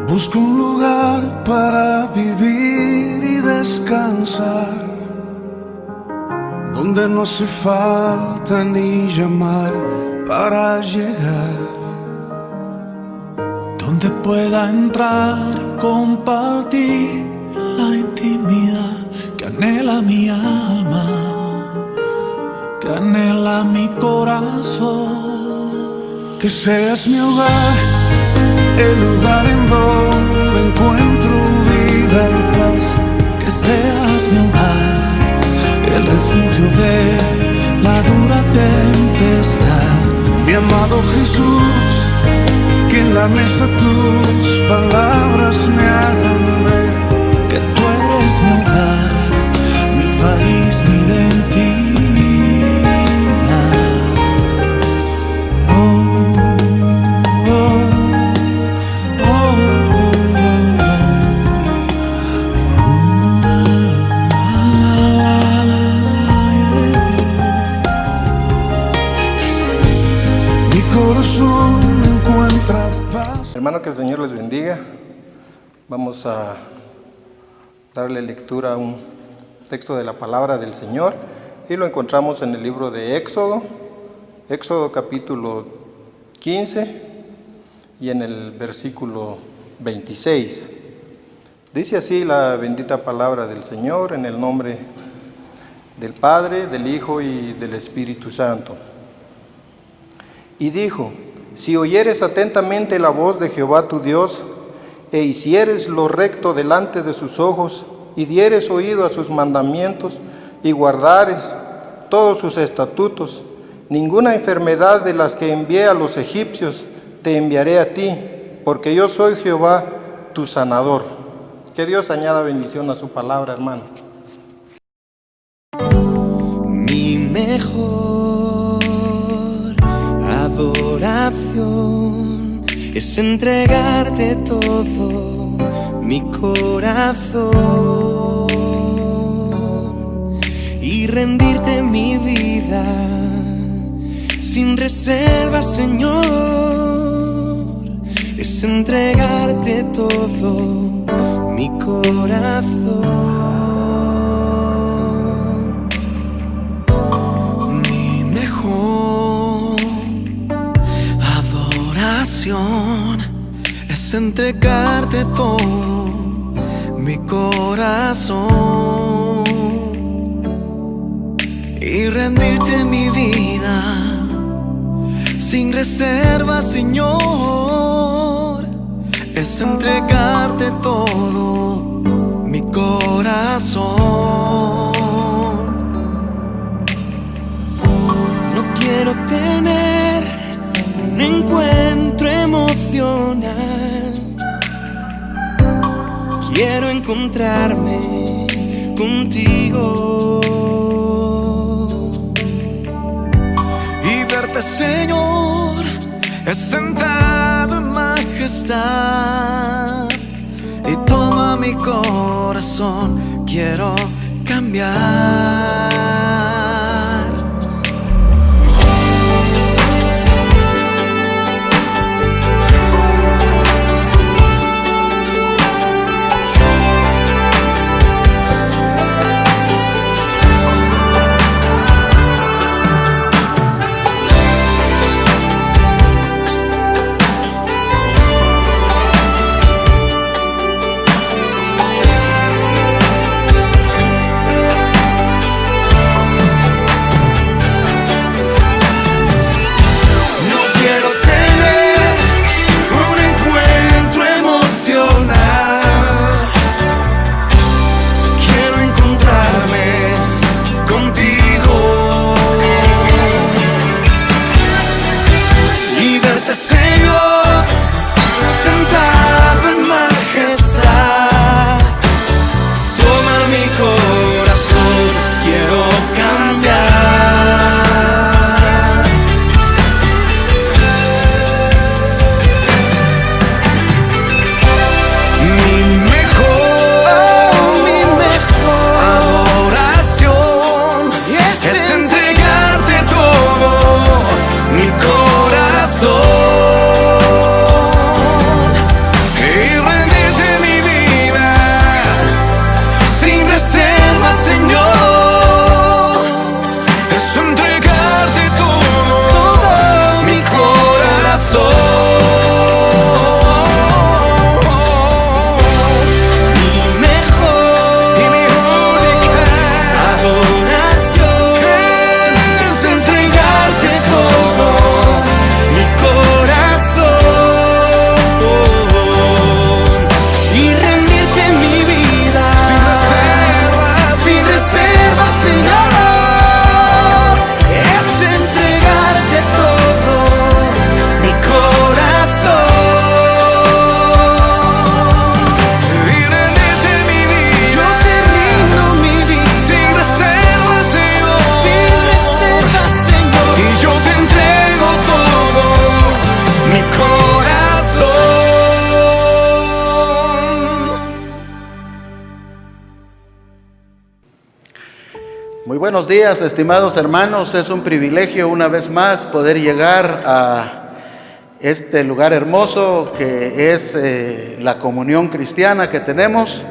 Busco un lugar para vivir y descansar, donde no hace falta ni llamar para llegar, donde pueda entrar y compartir la intimidad que anhela mi alma, que anhela mi corazón. Que seas mi hogar, el lugar en donde encuentro vida y paz. Que seas mi hogar, el refugio de la dura tempestad. Mi amado Jesús, que en la mesa tus palabras me hagan ver que tú eres mi hogar, mi país, mi identidad. encuentra paz. Hermano, que el Señor les bendiga. Vamos a darle lectura a un texto de la palabra del Señor y lo encontramos en el libro de Éxodo, capítulo 15 y en el versículo 26. Dice así la bendita palabra del Señor, en el nombre del Padre, del Hijo y del Espíritu Santo. Y dijo: si oyeres atentamente la voz de Jehová tu Dios, e hicieres lo recto delante de sus ojos, y dieres oído a sus mandamientos, y guardares todos sus estatutos, ninguna enfermedad de las que envié a los egipcios te enviaré a ti, porque yo soy Jehová tu sanador. Que Dios añada bendición a su palabra, hermano. Mi mejor adoración es entregarte todo mi corazón y rendirte mi vida sin reserva, Señor. Es entregarte todo mi corazón. Mi mejor adoración es entregarte todo mi corazón y rendirte mi vida sin reserva, Señor. Es entregarte todo mi corazón. No quiero tener un encuentro emocional, quiero encontrarme contigo y verte, Señor, sentado en majestad. Y toma mi corazón, quiero cambiar. Muy buenos días, estimados hermanos. Es un privilegio una vez más poder llegar a este lugar hermoso que es la comunión cristiana que tenemos.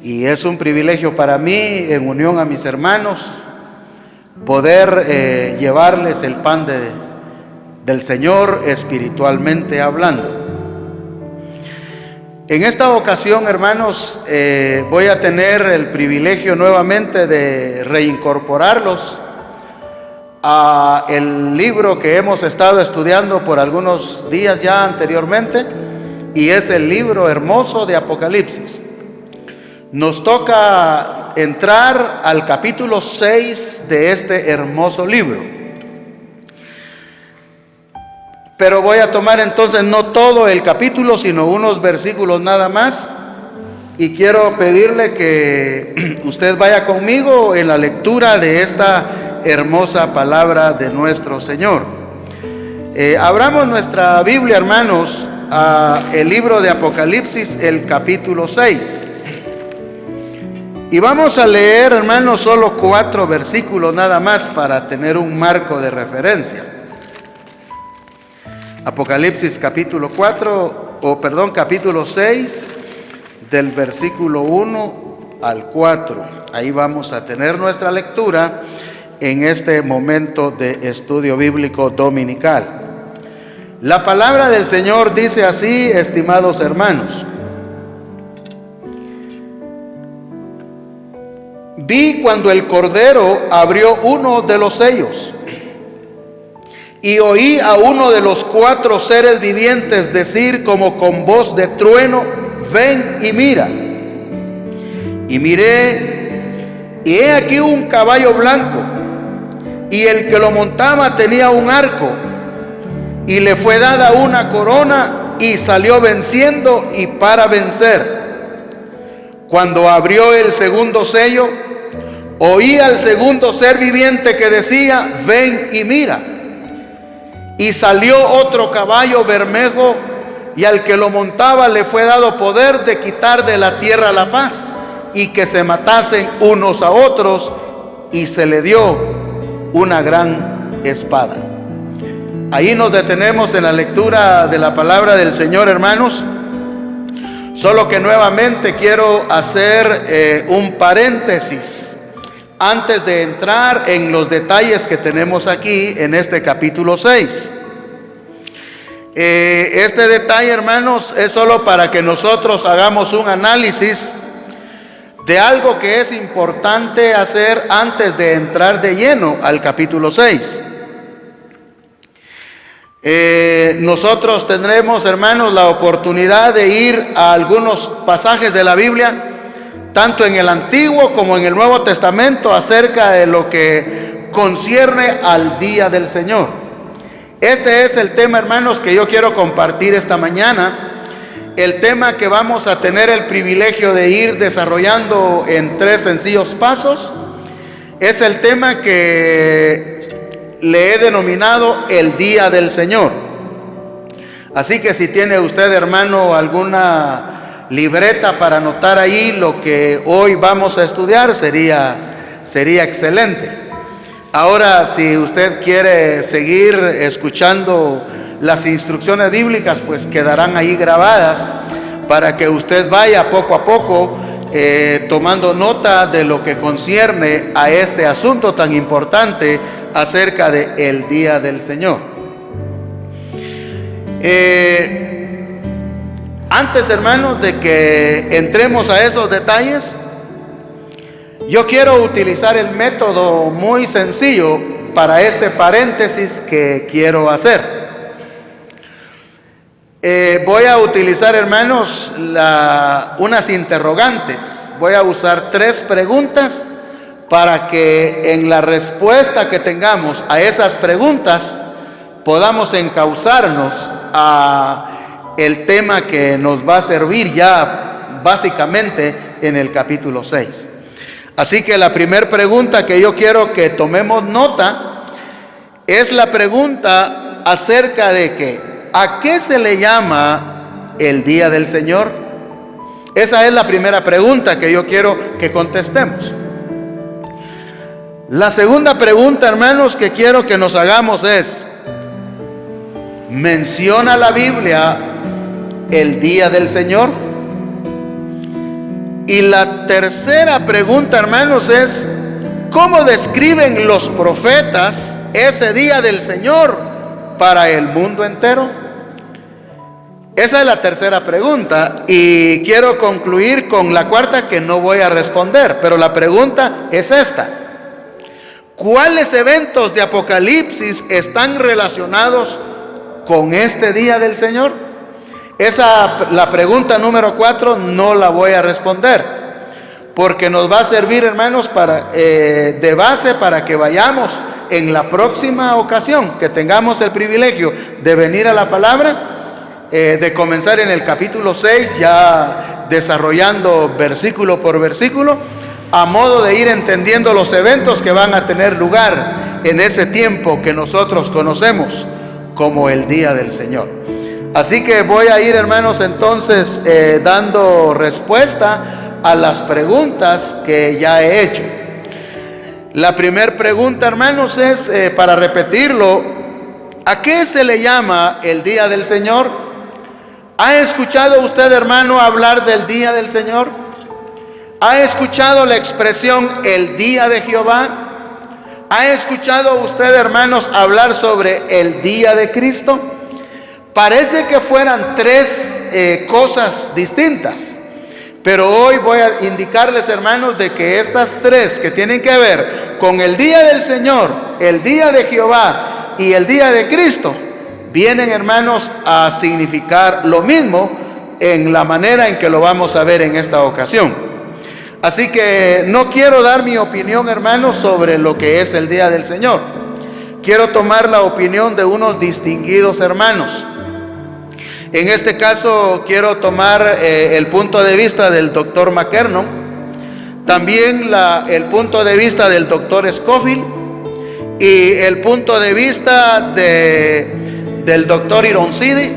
Y es un privilegio para mí, en unión a mis hermanos, poder llevarles el pan del Señor espiritualmente hablando. En esta ocasión, hermanos, voy a tener el privilegio nuevamente de reincorporarlos a el libro que hemos estado estudiando por algunos días ya anteriormente, y es el libro hermoso de Apocalipsis. Nos toca entrar al capítulo 6 de este hermoso libro. Pero voy a tomar entonces no todo el capítulo, sino unos versículos nada más. Y quiero pedirle que usted vaya conmigo en la lectura de esta hermosa palabra de nuestro Señor. Abramos nuestra Biblia, hermanos, a el libro de Apocalipsis, el capítulo 6. Y vamos a leer, hermanos, solo 4 versículos nada más para tener un marco de referencia. Apocalipsis capítulo 6, del versículo 1 al 4. Ahí vamos a tener nuestra lectura en este momento de estudio bíblico dominical. La palabra del Señor dice así, estimados hermanos: vi cuando el Cordero abrió uno de los sellos, y oí a uno de los 4 seres vivientes decir como con voz de trueno: ven y mira. Y miré, y he aquí un caballo blanco, y el que lo montaba tenía un arco, y le fue dada una corona, y salió venciendo y para vencer. Cuando abrió el segundo sello, oí al segundo ser viviente que decía: ven y mira. Y salió otro caballo bermejo, y al que lo montaba le fue dado poder de quitar de la tierra la paz, y que se matasen unos a otros, y se le dio una gran espada. Ahí nos detenemos en la lectura de la palabra del Señor, hermanos. Solo que nuevamente quiero hacer un paréntesis antes de entrar en los detalles que tenemos aquí en este capítulo 6. Este detalle, hermanos, es solo para que nosotros hagamos un análisis de algo que es importante hacer antes de entrar de lleno al capítulo 6. Nosotros tendremos, hermanos, la oportunidad de ir a algunos pasajes de la Biblia, tanto en el Antiguo como en el Nuevo Testamento, acerca de lo que concierne al día del Señor. Este es el tema, hermanos, que yo quiero compartir esta mañana. El tema que vamos a tener el privilegio de ir desarrollando en 3 sencillos pasos es el tema que le he denominado el día del Señor. Así que si tiene usted, hermano, alguna libreta para anotar ahí lo que hoy vamos a estudiar, sería excelente. Ahora, si usted quiere seguir escuchando las instrucciones bíblicas, pues quedarán ahí grabadas para que usted vaya poco a poco tomando nota de lo que concierne a este asunto tan importante acerca del día del Señor. Antes, hermanos, de que entremos a esos detalles, yo quiero utilizar el método muy sencillo para este paréntesis que quiero hacer. Voy a utilizar, hermanos, unas interrogantes. Voy a usar 3 preguntas para que en la respuesta que tengamos a esas preguntas podamos encauzarnos a el tema que nos va a servir ya básicamente en el capítulo 6. Así que la primera pregunta que yo quiero que tomemos nota es la pregunta acerca de que ¿a qué se le llama el día del Señor? Esa es la primera pregunta que yo quiero que contestemos. La segunda pregunta, hermanos, que quiero que nos hagamos es: ¿menciona la Biblia el día del Señor? Y la tercera pregunta, hermanos, es: ¿cómo describen los profetas ese día del Señor para el mundo entero? Esa es la tercera pregunta, y quiero concluir con la cuarta, que no voy a responder, pero la pregunta es esta: ¿cuáles eventos de Apocalipsis están relacionados con este día del Señor? La pregunta número 4 no la voy a responder, porque nos va a servir, hermanos, de base para que vayamos en la próxima ocasión que tengamos el privilegio de venir a la palabra, de comenzar en el capítulo 6, ya desarrollando versículo por versículo, a modo de ir entendiendo los eventos que van a tener lugar en ese tiempo que nosotros conocemos como el día del Señor. Así que voy a ir, hermanos, entonces dando respuesta a las preguntas que ya he hecho. La primera pregunta, hermanos, es, para repetirlo: ¿a qué se le llama el día del Señor? ¿Ha escuchado usted, hermano, hablar del día del Señor? ¿Ha escuchado la expresión el día de Jehová? ¿Ha escuchado usted, hermanos, hablar sobre el día de Cristo? Parece que fueran tres cosas distintas, pero hoy voy a indicarles, hermanos, de que estas tres que tienen que ver con el día del Señor, el día de Jehová y el día de Cristo, vienen, hermanos, a significar lo mismo en la manera en que lo vamos a ver en esta ocasión. Así que no quiero dar mi opinión, hermanos, sobre lo que es el día del Señor. Quiero tomar la opinión de unos distinguidos hermanos. En este caso quiero tomar el punto de vista del doctor McKernon, también el punto de vista del doctor Scofield y el punto de vista del doctor Ironcini,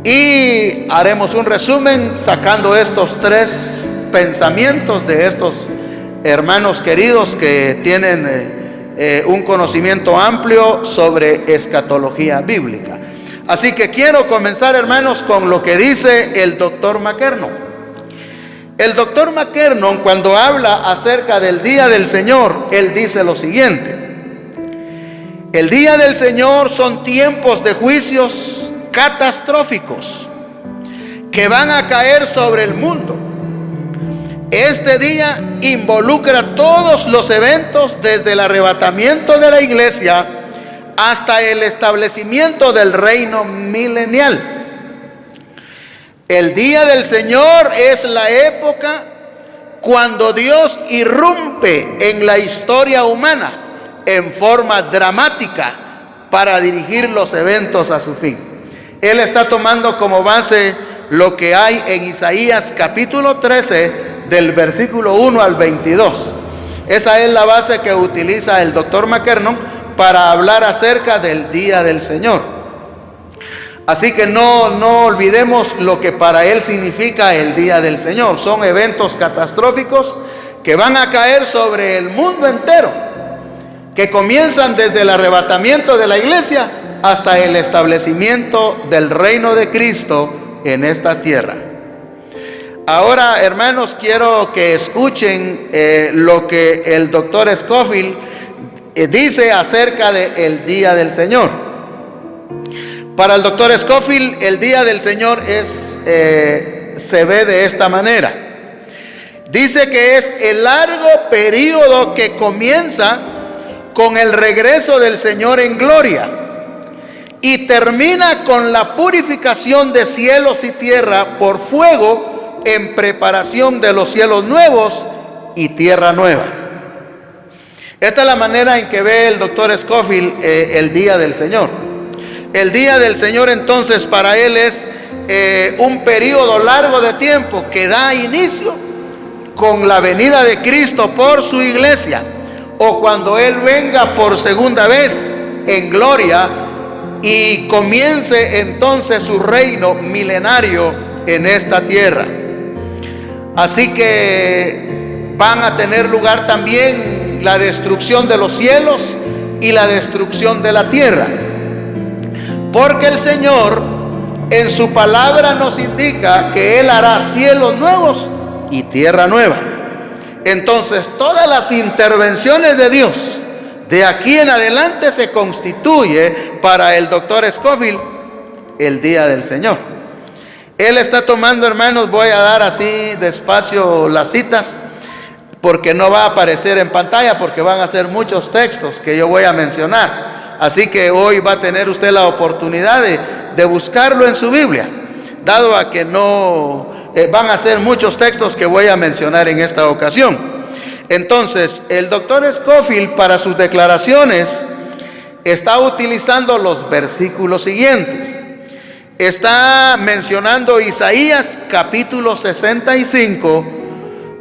y haremos un resumen sacando estos tres pensamientos de estos hermanos queridos que tienen un conocimiento amplio sobre escatología bíblica. Así que quiero comenzar, hermanos, con lo que dice el doctor McKernon. El doctor McKernon, cuando habla acerca del día del Señor, él dice lo siguiente: el día del Señor son tiempos de juicios catastróficos que van a caer sobre el mundo. Este día involucra todos los eventos desde el arrebatamiento de la iglesia hasta el establecimiento del reino milenial. El día del Señor es la época cuando Dios irrumpe en la historia humana en forma dramática para dirigir los eventos a su fin. Él está tomando como base lo que hay en Isaías capítulo 13 del versículo 1 al 22. Esa es la base que utiliza el doctor McKernon para hablar acerca del día del Señor. Así que no olvidemos lo que para él significa el día del Señor. Son eventos catastróficos que van a caer sobre el mundo entero, que comienzan desde el arrebatamiento de la iglesia hasta el establecimiento del reino de Cristo en esta tierra. Ahora, hermanos, quiero que escuchen lo que el doctor Scofield dice acerca del día del Señor. Para el doctor Scofield, el día del Señor se ve de esta manera. Dice que es el largo periodo que comienza con el regreso del Señor en gloria y termina con la purificación de cielos y tierra por fuego en preparación de los cielos nuevos y tierra nueva. Esta es la manera en que ve el doctor Scofield el día del Señor. El día del Señor, entonces, para él es un periodo largo de tiempo que da inicio con la venida de Cristo por su iglesia, o cuando Él venga por segunda vez en gloria y comience entonces su reino milenario en esta tierra. Así que van a tener lugar también en la destrucción de los cielos y la destrucción de la tierra. Porque el Señor en su palabra nos indica que Él hará cielos nuevos y tierra nueva. Entonces, todas las intervenciones de Dios de aquí en adelante se constituye para el doctor Scofield el día del Señor. Él está tomando, hermanos, voy a dar así despacio las citas, porque no va a aparecer en pantalla, porque van a ser muchos textos que yo voy a mencionar. Así que hoy va a tener usted la oportunidad de buscarlo en su Biblia, dado a que no van a ser muchos textos que voy a mencionar en esta ocasión. Entonces, el doctor Scofield para sus declaraciones está utilizando los versículos siguientes. Está mencionando Isaías capítulo 65,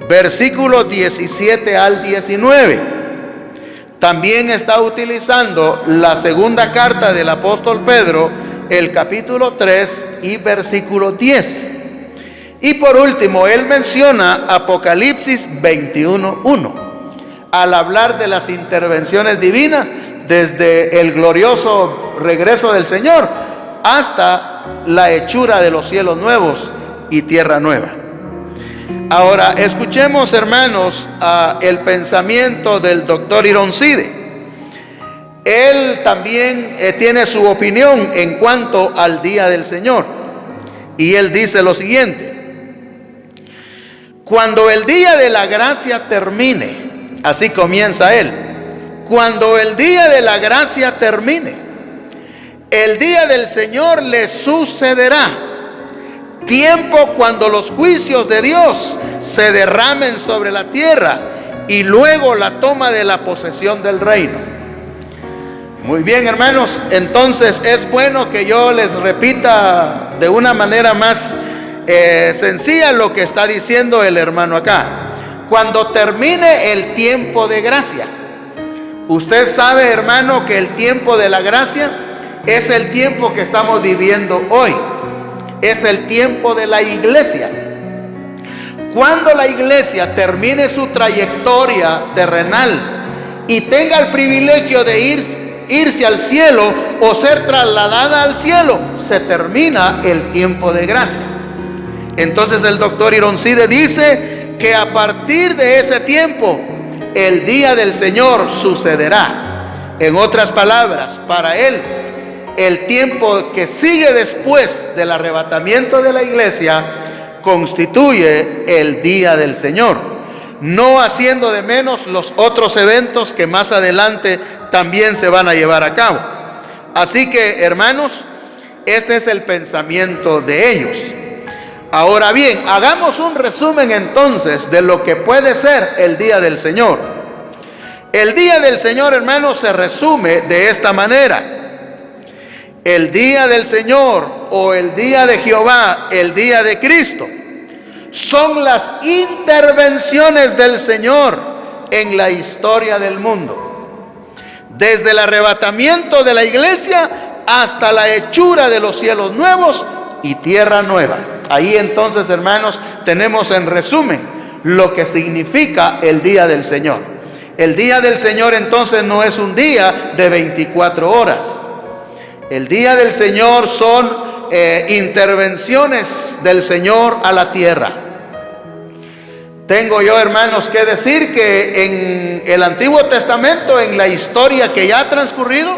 versículos 17 al 19. También está utilizando la segunda carta del apóstol Pedro, el capítulo 3 y versículo 10. Y por último, él menciona Apocalipsis 21:1, al hablar de las intervenciones divinas desde el glorioso regreso del Señor hasta la hechura de los cielos nuevos y tierra nueva. Ahora, escuchemos, hermanos, el pensamiento del doctor Ironside. Él también tiene su opinión en cuanto al día del Señor. Y él dice lo siguiente: cuando el día de la gracia termine, así comienza él, cuando el día de la gracia termine, el día del Señor le sucederá, tiempo cuando los juicios de Dios se derramen sobre la tierra y luego la toma de la posesión del reino. Muy bien, hermanos, entonces es bueno que yo les repita de una manera más sencilla lo que está diciendo el hermano acá. Cuando termine el tiempo de gracia, usted sabe, hermano, que el tiempo de la gracia es el tiempo que estamos viviendo hoy. Es el tiempo de la iglesia. Cuando la iglesia termine su trayectoria terrenal y tenga el privilegio de irse al cielo o ser trasladada al cielo, se termina el tiempo de gracia. Entonces el doctor Ironside dice que a partir de ese tiempo el día del Señor sucederá. En otras palabras, para él, el tiempo que sigue después del arrebatamiento de la iglesia constituye el día del Señor, no haciendo de menos los otros eventos que más adelante también se van a llevar a cabo. Así que, hermanos, este es el pensamiento de ellos. Ahora bien, hagamos un resumen entonces de lo que puede ser el día del Señor. El día del Señor, hermanos, se resume de esta manera: el día del Señor o el día de Jehová, el día de Cristo, son las intervenciones del Señor en la historia del mundo, desde el arrebatamiento de la iglesia hasta la hechura de los cielos nuevos y tierra nueva. Ahí entonces, hermanos, tenemos en resumen lo que significa el día del Señor. El día del Señor entonces no es un día de 24 horas. El día del Señor son intervenciones del Señor a la tierra. Tengo yo, hermanos, que decir que en el Antiguo Testamento, en la historia que ya ha transcurrido,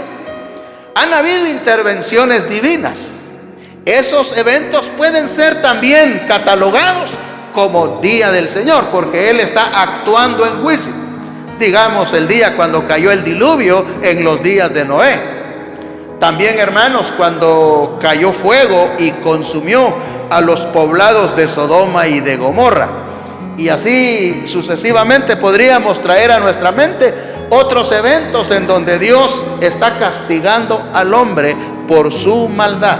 han habido intervenciones divinas. Esos eventos pueden ser también catalogados como día del Señor, porque Él está actuando en juicio. Digamos, el día cuando cayó el diluvio en los días de Noé. También, hermanos, cuando cayó fuego y consumió a los poblados de Sodoma y de Gomorra. Y así sucesivamente podríamos traer a nuestra mente otros eventos en donde Dios está castigando al hombre por su maldad.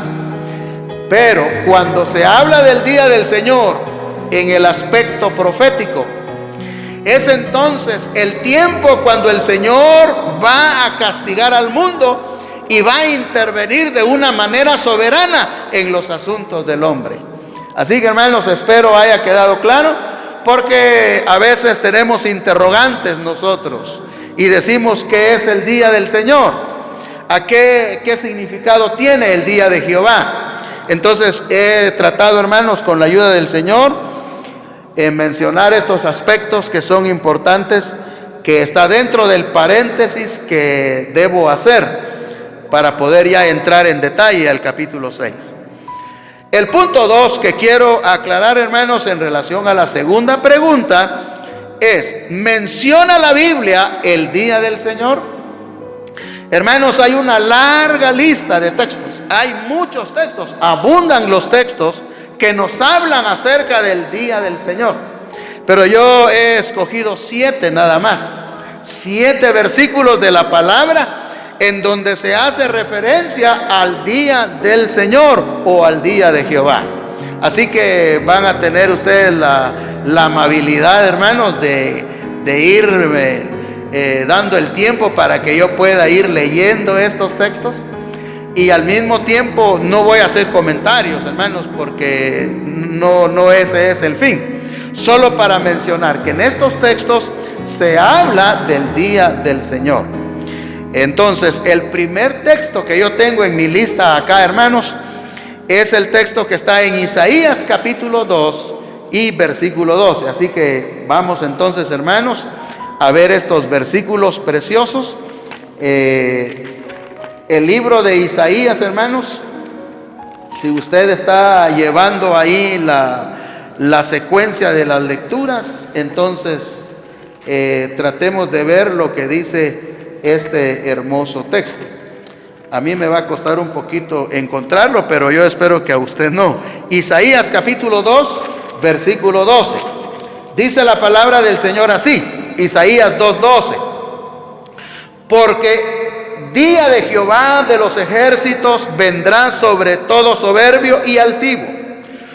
Pero cuando se habla del día del Señor en el aspecto profético, es entonces el tiempo cuando el Señor va a castigar al mundo y va a intervenir de una manera soberana en los asuntos del hombre. Así que, hermanos, espero haya quedado claro, porque a veces tenemos interrogantes nosotros y decimos que es el día del Señor. ¿A qué significado tiene el día de Jehová? Entonces he tratado, hermanos, con la ayuda del Señor, en mencionar estos aspectos que son importantes, que está dentro del paréntesis que debo hacer para poder ya entrar en detalle al capítulo 6. El punto 2 que quiero aclarar, hermanos, en relación a la segunda pregunta es: ¿menciona la Biblia el día del Señor? Hermanos, hay una larga lista de textos, hay muchos textos, abundan los textos que nos hablan acerca del día del Señor. Pero yo he escogido 7 nada más, 7 versículos de la palabra en donde se hace referencia al día del Señor o al día de Jehová. Así que van a tener ustedes la amabilidad, hermanos, de irme dando el tiempo para que yo pueda ir leyendo estos textos. Y al mismo tiempo no voy a hacer comentarios, hermanos, porque no ese es el fin. Solo para mencionar que en estos textos se habla del día del Señor. Entonces, el primer texto que yo tengo en mi lista acá, hermanos, es el texto que está en Isaías capítulo 2 y versículo 12. Así que vamos entonces, hermanos, a ver estos versículos preciosos. El libro de Isaías, hermanos, si usted está llevando ahí la secuencia de las lecturas, entonces tratemos de ver lo que dice este hermoso texto. A mí me va a costar un poquito encontrarlo, pero yo espero que a usted no. Isaías capítulo 2, versículo 12. Dice la palabra del Señor así, Isaías 2:12: porque día de Jehová de los ejércitos vendrá sobre todo soberbio y altivo,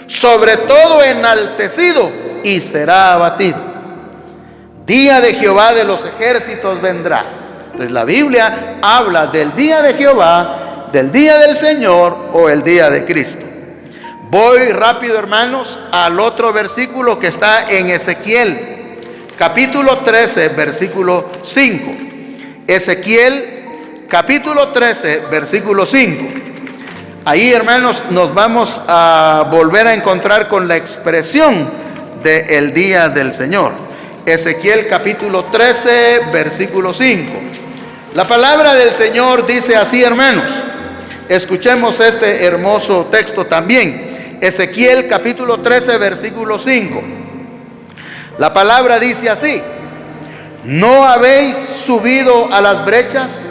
sobre todo enaltecido, y será abatido. Día de Jehová de los ejércitos vendrá. Entonces la Biblia habla del día de Jehová, del día del Señor o el día de Cristo. Voy rápido, hermanos, al otro versículo que está en Ezequiel capítulo 13, versículo 5. Ezequiel capítulo 13, versículo 5. Ahí, hermanos, nos vamos a volver a encontrar con la expresión del día del Señor. Ezequiel capítulo 13, versículo 5. La palabra del Señor dice así, hermanos. Escuchemos este hermoso texto también. Ezequiel capítulo 13, versículo 5. La palabra dice así: ¿no habéis subido a las brechas,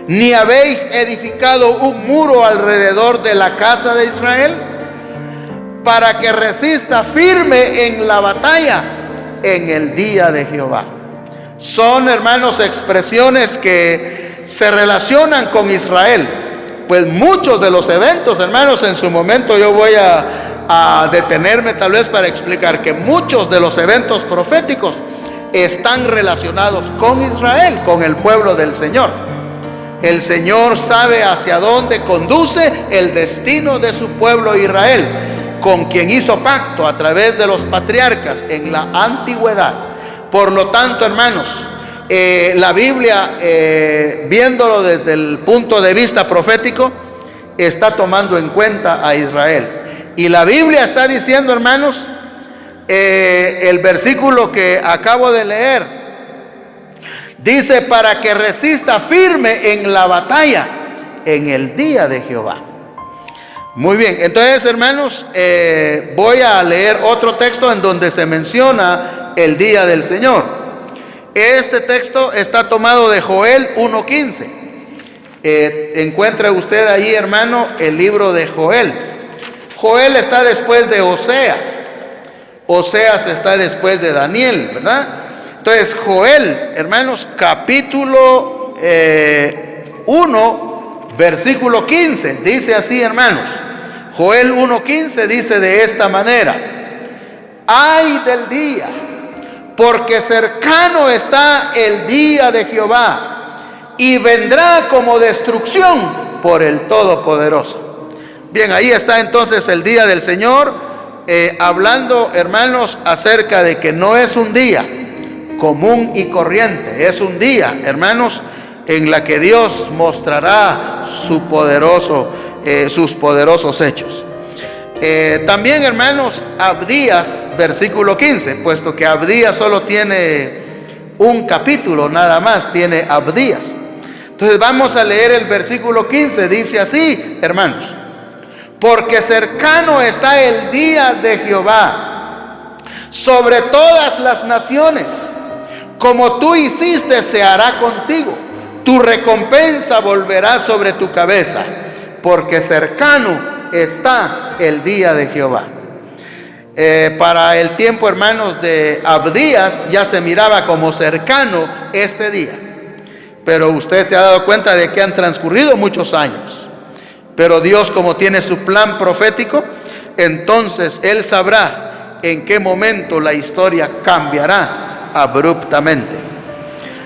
ni habéis edificado un muro alrededor de la casa de Israel, para que resista firme en la batalla en el día de Jehová? Son, hermanos, expresiones que se relacionan con Israel. Pues muchos de los eventos, hermanos, en su momento yo voy a detenerme tal vez para explicar que muchos de los eventos proféticos están relacionados con Israel, con el pueblo del Señor. El Señor sabe hacia dónde conduce el destino de su pueblo Israel, con quien hizo pacto a través de los patriarcas en la antigüedad. Por lo tanto, hermanos, la Biblia, viéndolo desde el punto de vista profético, está tomando en cuenta a Israel. Y la Biblia está diciendo, hermanos, el versículo que acabo de leer, dice: para que resista firme en la batalla en el día de Jehová. Muy bien, entonces, hermanos, voy a leer otro texto en donde se menciona el día del Señor. Este texto está tomado de Joel 1:15. Encuentra usted ahí, hermano, el libro de Joel. Joel está después de Oseas. Oseas está después de Daniel, ¿verdad? Entonces, Joel, hermanos, capítulo 1, versículo 15, dice así, hermanos. Joel 1:15 dice de esta manera: ay del día, porque cercano está el día de Jehová, y vendrá como destrucción por el Todopoderoso. Bien, ahí está entonces el día del Señor, hablando, hermanos, acerca de que no es un día común y corriente. Es un día, hermanos, en la que Dios mostrará sus poderosos hechos. También, hermanos, Abdías, versículo 15, puesto que Abdías solo tiene un capítulo, nada más tiene Abdías. Entonces vamos a leer el versículo 15, dice así, hermanos: porque cercano está el día de Jehová sobre todas las naciones. Como tú hiciste, se hará contigo. Tu recompensa volverá sobre tu cabeza, porque cercano está el día de Jehová. Para el tiempo, hermanos, de Abdías ya se miraba como cercano este día. Pero usted se ha dado cuenta de que han transcurrido muchos años. Pero Dios, como tiene su plan profético, entonces Él sabrá en qué momento la historia cambiará abruptamente.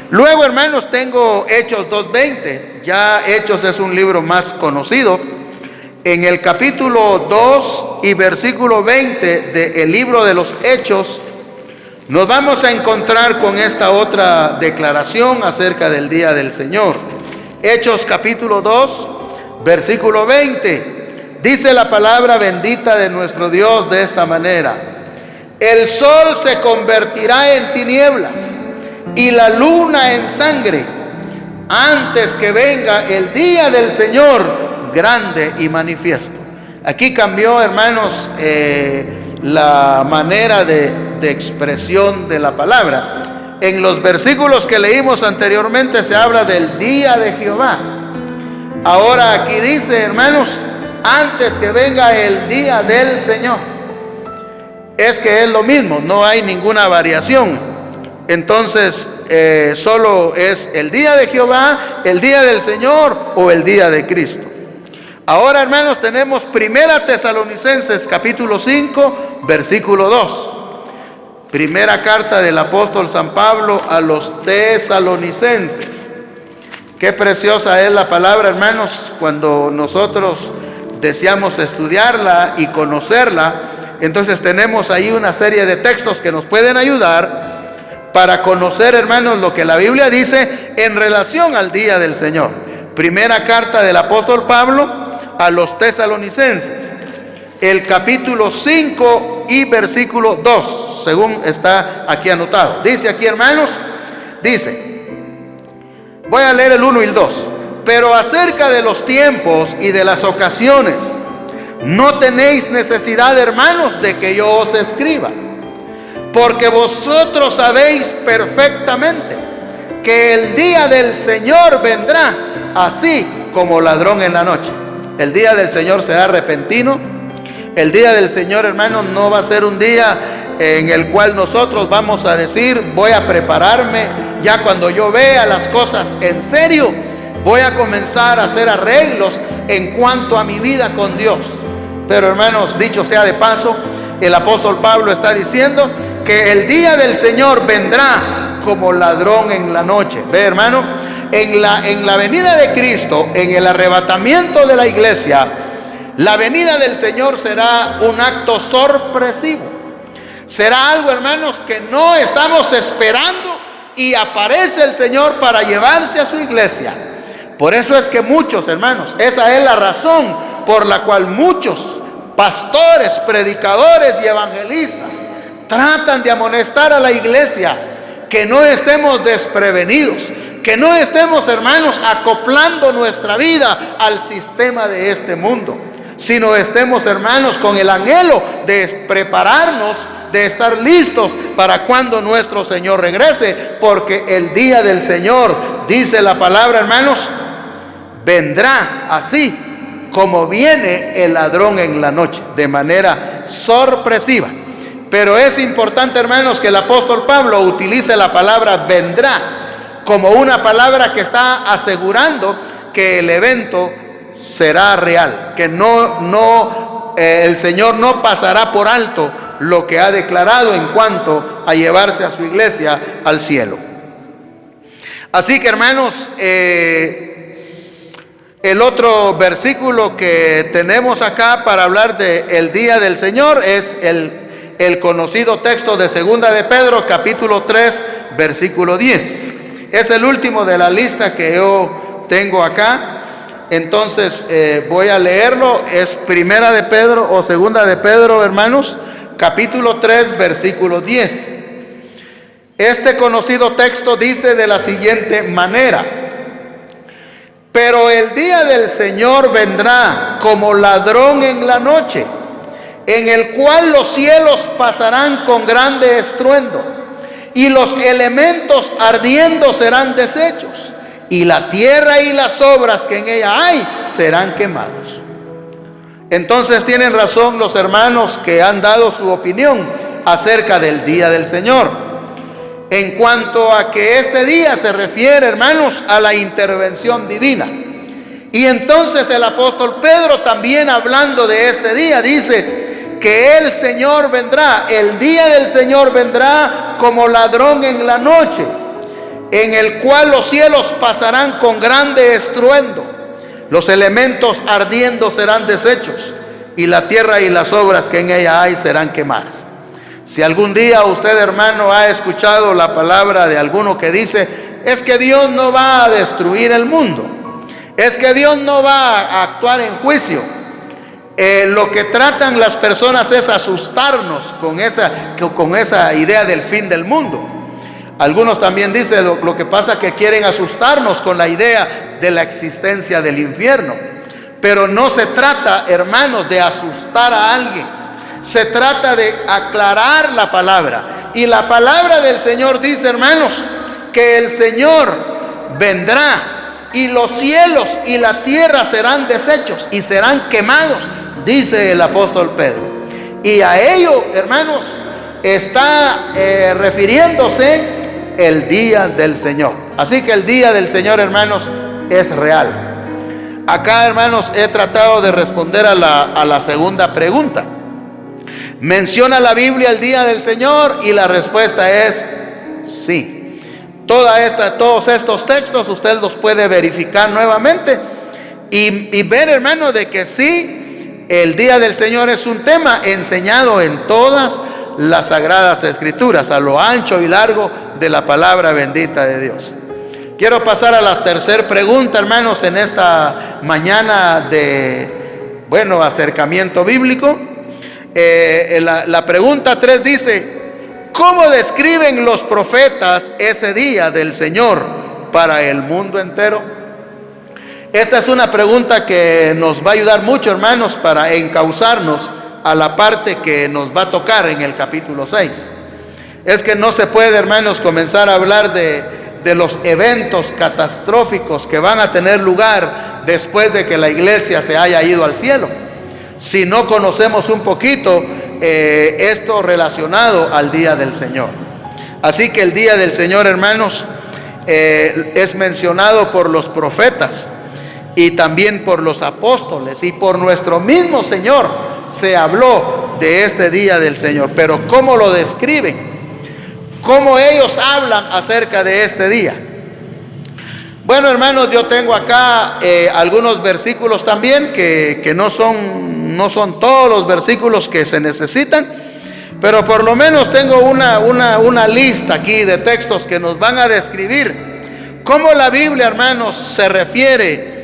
Luego, hermanos, tengo Hechos 2:20. Ya Hechos es un libro más conocido. En el capítulo 2 y versículo 20 del libro de los Hechos, nos vamos a encontrar con esta otra declaración acerca del día del Señor. Hechos capítulo 2, versículo 20. Dice la palabra bendita de nuestro Dios de esta manera: el sol se convertirá en tinieblas y la luna en sangre, antes que venga el día del Señor grande y manifiesto. Aquí cambió, hermanos, la manera de expresión de la palabra. En los versículos que leímos anteriormente se habla del día de Jehová. Ahora aquí dice, hermanos, antes que venga el día del Señor. Es que es lo mismo, no hay ninguna variación. Entonces solo es el día de Jehová, el día del Señor o el día de Cristo. Ahora, hermanos, tenemos Primera Tesalonicenses capítulo 5, versículo 2. Primera carta del apóstol San Pablo a los tesalonicenses. Qué preciosa es la palabra, hermanos, cuando nosotros deseamos estudiarla y conocerla. Entonces tenemos ahí una serie de textos que nos pueden ayudar para conocer, hermanos, lo que la Biblia dice en relación al día del Señor. Primera carta del apóstol Pablo a los tesalonicenses, el capítulo 5 y versículo 2, según está aquí anotado. Dice aquí, hermanos, dice, voy a leer el 1 y el 2. Pero acerca de los tiempos y de las ocasiones, no tenéis necesidad, hermanos, de que yo os escriba, porque vosotros sabéis perfectamente que el día del Señor vendrá así como ladrón en la noche. El día del Señor será repentino. El día del Señor, hermanos, no va a ser un día en el cual nosotros vamos a decir, voy a prepararme, ya cuando yo vea las cosas en serio, voy a comenzar a hacer arreglos en cuanto a mi vida con Dios. Pero, hermanos, dicho sea de paso, el apóstol Pablo está diciendo que el día del Señor vendrá como ladrón en la noche. Ve, hermano, en la venida de Cristo, en el arrebatamiento de la iglesia, la venida del Señor será un acto sorpresivo. Será algo, hermanos, que no estamos esperando, y aparece el Señor para llevarse a su iglesia. Por eso es que muchos, hermanos, esa es la razón por la cual muchos pastores, predicadores y evangelistas tratan de amonestar a la iglesia que no estemos desprevenidos, que no estemos, hermanos, acoplando nuestra vida al sistema de este mundo, sino estemos, hermanos, con el anhelo de prepararnos, de estar listos para cuando nuestro Señor regrese, porque el día del Señor, dice la palabra, hermanos, vendrá así como viene el ladrón en la noche, de manera sorpresiva. Pero es importante, hermanos, que el apóstol Pablo utilice la palabra vendrá como una palabra que está asegurando que el evento será real, que el Señor no pasará por alto lo que ha declarado en cuanto a llevarse a su iglesia al cielo. Así que, hermanos, el otro versículo que tenemos acá para hablar del día del Señor es el el conocido texto de Segunda de Pedro, capítulo 3, versículo 10. Es el último de la lista que yo tengo acá. Entonces voy a leerlo. Es Primera de Pedro o Segunda de Pedro, hermanos, capítulo 3, versículo 10. Este conocido texto dice de la siguiente manera: pero el día del Señor vendrá como ladrón en la noche, en el cual los cielos pasarán con grande estruendo, y los elementos ardiendo serán deshechos, y la tierra y las obras que en ella hay serán quemados. Entonces tienen razón los hermanos que han dado su opinión acerca del día del Señor, en cuanto a que este día se refiere, hermanos, a la intervención divina. Y entonces el apóstol Pedro, también hablando de este día, dice que el Señor vendrá, el día del Señor vendrá como ladrón en la noche, en el cual los cielos pasarán con grande estruendo, los elementos ardiendo serán deshechos, y la tierra y las obras que en ella hay serán quemadas. Si algún día usted, hermano, ha escuchado la palabra de alguno que dice: es que Dios no va a destruir el mundo, es que Dios no va a actuar en juicio, lo que tratan las personas es asustarnos con esa idea del fin del mundo. Algunos también dicen lo que pasa es que quieren asustarnos con la idea de la existencia del infierno. Pero no se trata, hermanos, de asustar a alguien. Se trata de aclarar la palabra. Y la palabra del Señor dice, hermanos, que el Señor vendrá y los cielos y la tierra serán deshechos y serán quemados, dice el apóstol Pedro. Y a ello, hermanos, está refiriéndose el día del Señor. Así que el día del Señor, hermanos, es real. Acá, hermanos, he tratado de responder a la segunda pregunta. ¿Menciona la Biblia el día del Señor? Y la respuesta es sí. Todos estos textos usted los puede verificar nuevamente y ver, hermano, de que sí, el día del Señor es un tema enseñado en todas las sagradas escrituras, a lo ancho y largo de la palabra bendita de Dios. Quiero pasar a la tercera pregunta, hermanos, en esta mañana de, acercamiento bíblico. La pregunta 3 dice: ¿cómo describen los profetas ese día del Señor para el mundo entero? Esta es una pregunta que nos va a ayudar mucho, hermanos, para encauzarnos a la parte que nos va a tocar en el capítulo 6. Es que no se puede, hermanos, comenzar a hablar de los eventos catastróficos que van a tener lugar después de que la iglesia se haya ido al cielo, si no conocemos un poquito esto relacionado al día del Señor. Así que el día del Señor, hermanos, es mencionado por los profetas y también por los apóstoles, y por nuestro mismo Señor se habló de este día del Señor. Pero ¿cómo lo describen? ¿Cómo ellos hablan acerca de este día? Bueno, hermanos, yo tengo acá algunos versículos también que no son todos los versículos que se necesitan, pero por lo menos tengo una lista aquí de textos que nos van a describir cómo la Biblia, hermanos, se refiere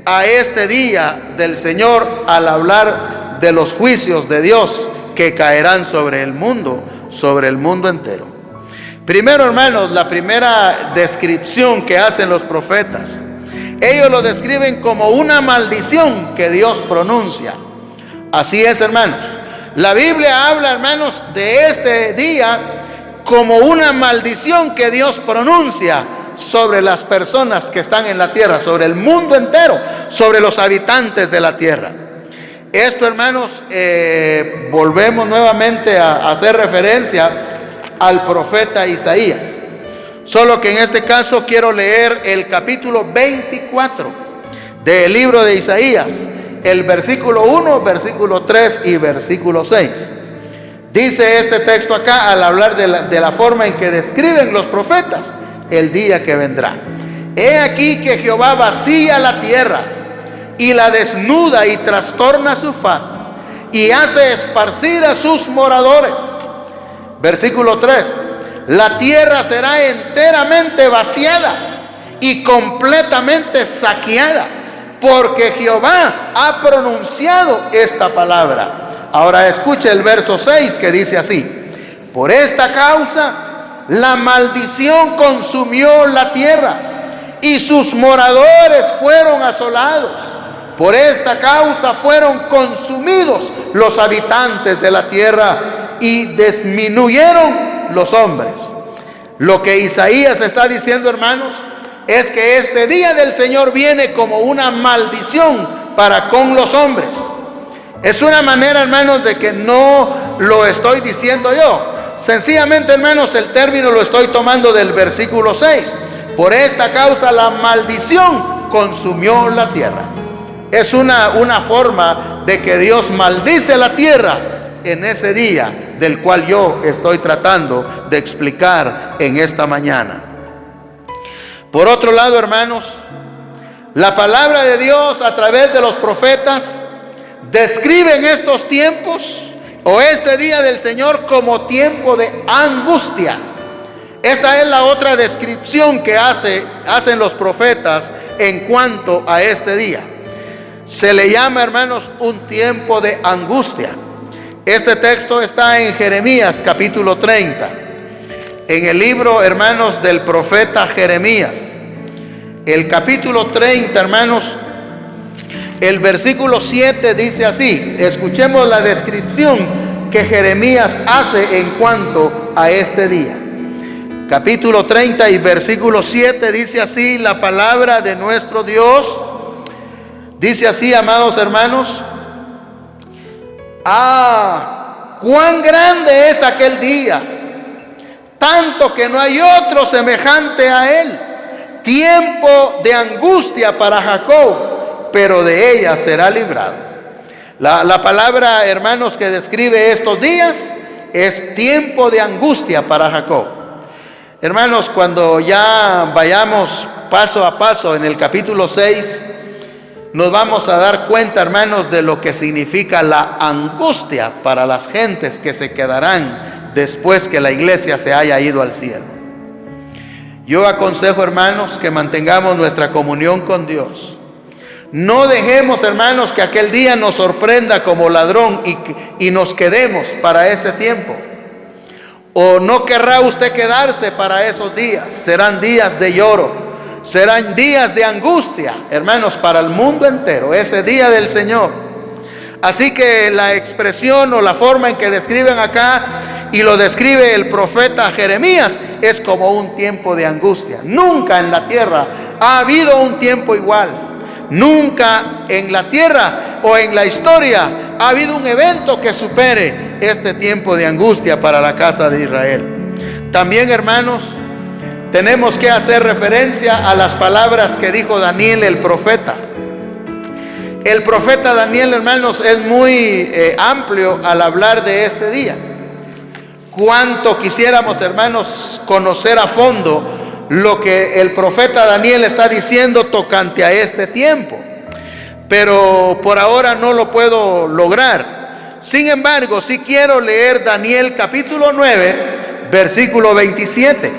a este día del Señor al hablar de los juicios de Dios que caerán sobre el mundo entero. Primero, hermanos, la primera descripción que hacen los profetas, ellos lo describen como una maldición que Dios pronuncia. Así es, hermanos. La Biblia habla, hermanos, de este día como una maldición que Dios pronuncia sobre las personas que están en la tierra, sobre el mundo entero, sobre los habitantes de la tierra. Esto, hermanos, volvemos nuevamente a hacer referencia al profeta Isaías. Solo que en este caso quiero leer el capítulo 24 del libro de Isaías, el versículo 1, versículo 3 y versículo 6. Dice este texto acá, al hablar de la forma en que describen los profetas el día que vendrá: he aquí que Jehová vacía la tierra y la desnuda y trastorna su faz y hace esparcir a sus moradores. Versículo 3. La tierra será enteramente vaciada y completamente saqueada, porque Jehová ha pronunciado esta palabra. Ahora escuche el verso 6 que dice así: por esta causa la maldición consumió la tierra y sus moradores fueron asolados. Por esta causa fueron consumidos los habitantes de la tierra y disminuyeron los hombres. Lo que Isaías está diciendo, hermanos, es que este día del Señor viene como una maldición para con los hombres. Es una manera, hermanos, de que no lo estoy diciendo yo. Sencillamente, hermanos, el término lo estoy tomando del versículo 6. Por esta causa la maldición consumió la tierra. Es una forma de que Dios maldice la tierra en ese día del cual yo estoy tratando de explicar en esta mañana. Por otro lado, hermanos, la palabra de Dios a través de los profetas describen estos tiempos o este día del Señor como tiempo de angustia. Esta es la otra descripción que hacen los profetas en cuanto a este día. Se le llama, hermanos, un tiempo de angustia. Este texto está en Jeremías capítulo 30. En el libro, hermanos, del profeta Jeremías, el capítulo 30, hermanos, el versículo 7 dice así. Escuchemos la descripción que Jeremías hace en cuanto a este día. Capítulo 30 y versículo 7 dice así la palabra de nuestro Dios. Dice así, amados hermanos: cuán grande es aquel día, tanto que no hay otro semejante a él. Tiempo de angustia para Jacob, pero de ella será librado. La palabra, hermanos, que describe estos días es tiempo de angustia para Jacob. Hermanos, cuando ya vayamos paso a paso en el capítulo 6, nos vamos a dar cuenta, hermanos, de lo que significa la angustia para las gentes que se quedarán después que la iglesia se haya ido al cielo. Yo aconsejo, hermanos, que mantengamos nuestra comunión con Dios. No dejemos, hermanos, que aquel día nos sorprenda como ladrón y nos quedemos para ese tiempo. ¿O no querrá usted quedarse para esos días? Serán días de lloro, serán días de angustia, hermanos, para el mundo entero, ese día del Señor. Así que la expresión o la forma en que describen acá, y lo describe el profeta Jeremías, es como un tiempo de angustia. Nunca en la tierra ha habido un tiempo igual. Nunca en la tierra o en la historia ha habido un evento que supere este tiempo de angustia para la casa de Israel. También, hermanos, tenemos que hacer referencia a las palabras que dijo Daniel el profeta. El profeta Daniel, hermanos, es muy amplio al hablar de este día. Cuánto quisiéramos, hermanos, conocer a fondo lo que el profeta Daniel está diciendo tocante a este tiempo, pero por ahora no lo puedo lograr. Sin embargo, sí quiero leer Daniel capítulo 9, versículo 27.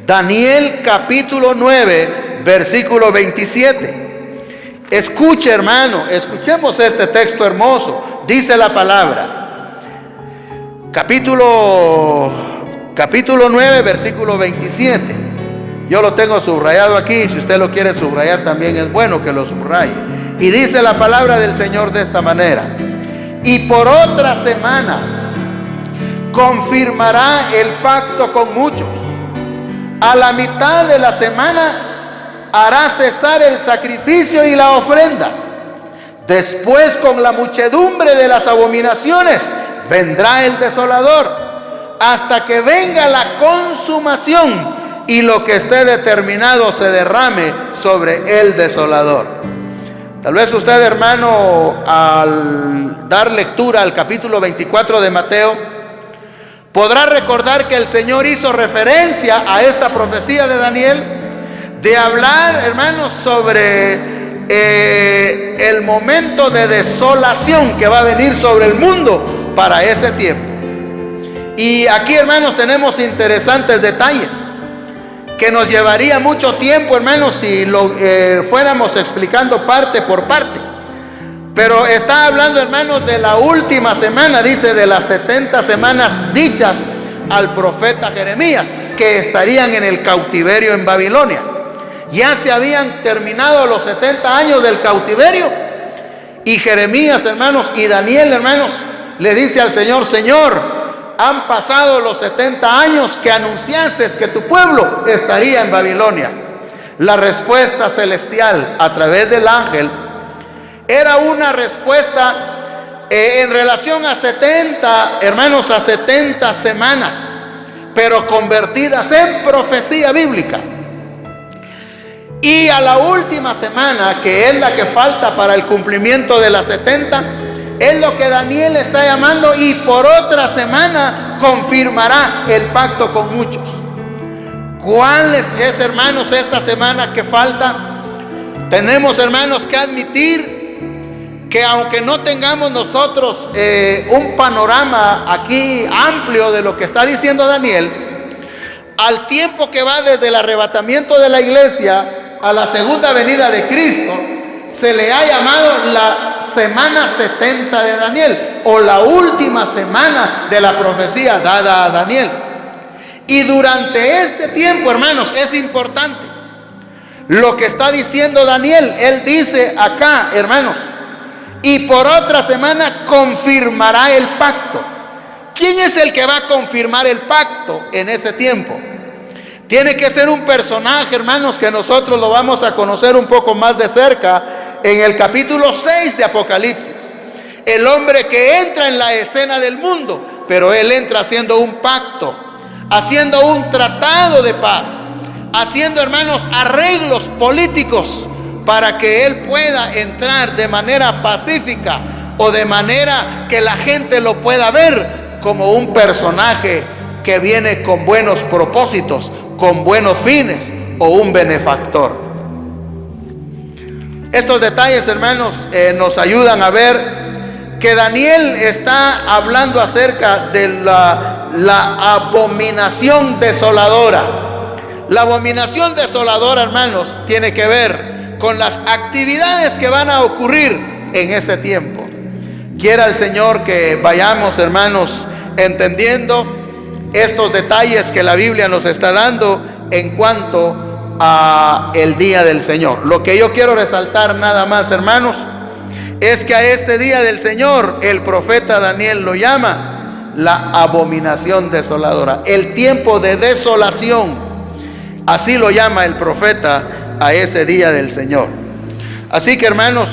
Daniel capítulo 9, versículo 27. Escuche, hermano, escuchemos este texto hermoso. Dice la palabra, capítulo 9, versículo 27. Yo lo tengo subrayado aquí, si usted lo quiere subrayar también es bueno que lo subraye. Y dice la palabra del Señor de esta manera: y por otra semana confirmará el pacto con muchos. A la mitad de la semana hará cesar el sacrificio y la ofrenda. Después, con la muchedumbre de las abominaciones, vendrá el desolador, hasta que venga la consumación y lo que esté determinado se derrame sobre el desolador. Tal vez usted, hermano, al dar lectura al capítulo 24 de Mateo, podrá recordar que el Señor hizo referencia a esta profecía de Daniel, de hablar, hermanos, sobre el momento de desolación que va a venir sobre el mundo para ese tiempo. Y aquí, hermanos, tenemos interesantes detalles que nos llevaría mucho tiempo, hermanos, si lo fuéramos explicando parte por parte. Pero está hablando, hermanos, de la última semana, dice, de las 70 semanas dichas al profeta Jeremías, que estarían en el cautiverio en Babilonia. Ya se habían terminado los 70 años del cautiverio, y Jeremías, hermanos, y Daniel, hermanos, le dice al Señor: Señor, han pasado los 70 años que anunciaste que tu pueblo estaría en Babilonia. La respuesta celestial a través del ángel era una respuesta en relación a 70, hermanos, a 70 semanas, pero convertidas en profecía bíblica. Y a la última semana, que es la que falta para el cumplimiento de las 70, es lo que Daniel está llamando, y por otra semana confirmará el pacto con muchos. ¿Cuál es, hermanos, esta semana que falta? Tenemos, hermanos, que admitir que aunque no tengamos nosotros un panorama aquí amplio de lo que está diciendo Daniel, al tiempo que va desde el arrebatamiento de la iglesia a la segunda venida de Cristo, se le ha llamado la semana 70 de Daniel, o la última semana de la profecía dada a Daniel. Y durante este tiempo, hermanos, es importante lo que está diciendo Daniel. Él dice acá, hermanos: y por otra semana confirmará el pacto. ¿Quién es el que va a confirmar el pacto en ese tiempo? Tiene que ser un personaje, hermanos, que nosotros lo vamos a conocer un poco más de cerca en el capítulo 6 de Apocalipsis. El hombre que entra en la escena del mundo, pero él entra haciendo un pacto, haciendo un tratado de paz, haciendo, hermanos, arreglos políticos para que él pueda entrar de manera pacífica, o de manera que la gente lo pueda ver como un personaje que viene con buenos propósitos, con buenos fines, o un benefactor. Estos detalles, hermanos, nos ayudan a ver que Daniel está hablando acerca de la abominación desoladora. La abominación desoladora, hermanos, tiene que ver con las actividades que van a ocurrir en ese tiempo. Quiera el Señor que vayamos, hermanos, entendiendo estos detalles que la Biblia nos está dando en cuanto a el día del Señor. Lo que yo quiero resaltar nada más, hermanos, es que a este día del Señor el profeta Daniel lo llama la abominación desoladora, el tiempo de desolación. Así lo llama el profeta a ese día del Señor. Así que, hermanos,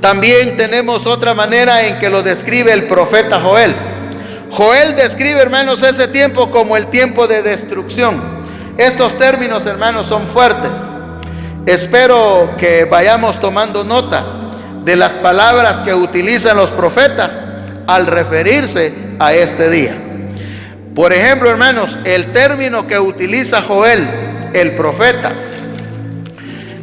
también tenemos otra manera en que lo describe el profeta Joel. Joel describe, hermanos, ese tiempo como el tiempo de destrucción. Estos términos, hermanos, son fuertes. Espero que vayamos tomando nota de las palabras que utilizan los profetas al referirse a este día. Por ejemplo, hermanos, el término que utiliza Joel, el profeta,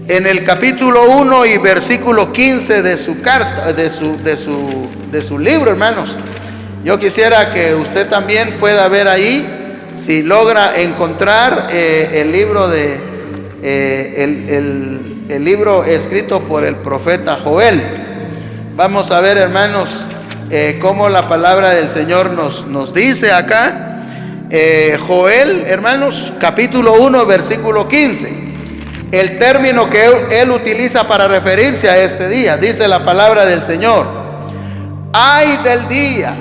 en el capítulo 1 y versículo 15 de su carta, de su libro, hermanos. Yo quisiera que usted también pueda ver ahí, si logra encontrar el libro el libro escrito por el profeta Joel. Vamos a ver, hermanos, cómo la palabra del Señor nos dice acá. Joel, hermanos, capítulo 1, versículo 15. El término que él utiliza para referirse a este día, dice la palabra del Señor: ay del día,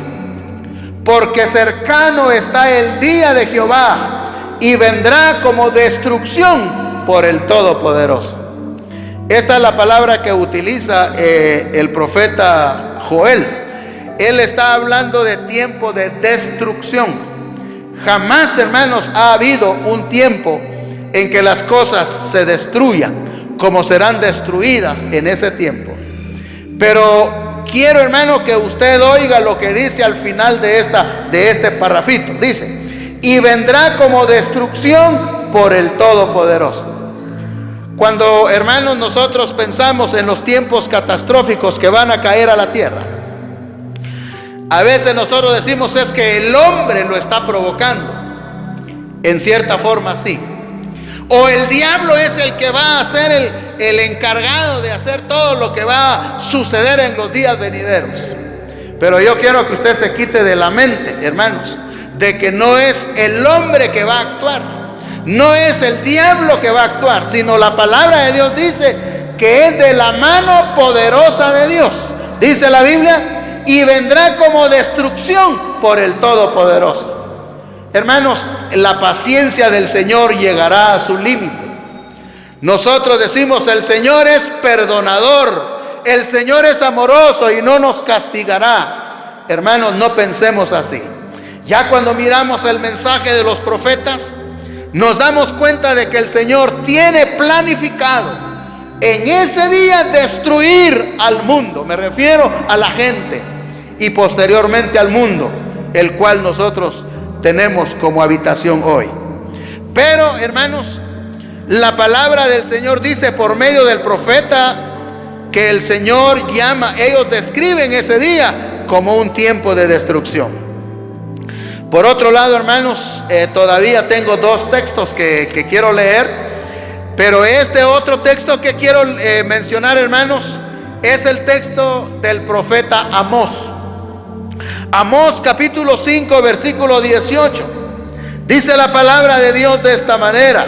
porque cercano está el día de Jehová, y vendrá como destrucción por el Todopoderoso. Esta es la palabra que utiliza el profeta Joel. Él está hablando de tiempo de destrucción. Jamás, hermanos, ha habido un tiempo en que las cosas se destruyan como serán destruidas en ese tiempo. Pero quiero, hermano, que usted oiga lo que dice al final de este parrafito. Dice: y vendrá como destrucción por el Todopoderoso. Cuando, hermanos, nosotros pensamos en los tiempos catastróficos que van a caer a la tierra, A veces nosotros decimos es que el hombre lo está provocando. En cierta forma sí. O el diablo es el que va a ser el encargado de hacer todo lo que va a suceder en los días venideros. Pero yo quiero que usted se quite de la mente, hermanos, de que no es el hombre que va a actuar, no es el diablo que va a actuar, sino la palabra de Dios dice que es de la mano poderosa de Dios. Dice la Biblia, y vendrá como destrucción por el Todopoderoso. Hermanos, la paciencia del Señor llegará a su límite. Nosotros decimos, el Señor es perdonador, el Señor es amoroso y no nos castigará. Hermanos, no pensemos así. Ya cuando miramos el mensaje de los profetas, nos damos cuenta de que el Señor tiene planificado en ese día destruir al mundo. Me refiero a la gente y posteriormente al mundo, el cual nosotros tenemos como habitación hoy. Pero, hermanos, la palabra del Señor dice por medio del profeta que el Señor llama, ellos describen ese día como un tiempo de destrucción. Por otro lado, hermanos, todavía tengo dos textos que quiero leer, pero este otro texto que quiero mencionar, hermanos, es el texto del profeta Amós. Amós capítulo 5 versículo 18. Dice la palabra de Dios de esta manera: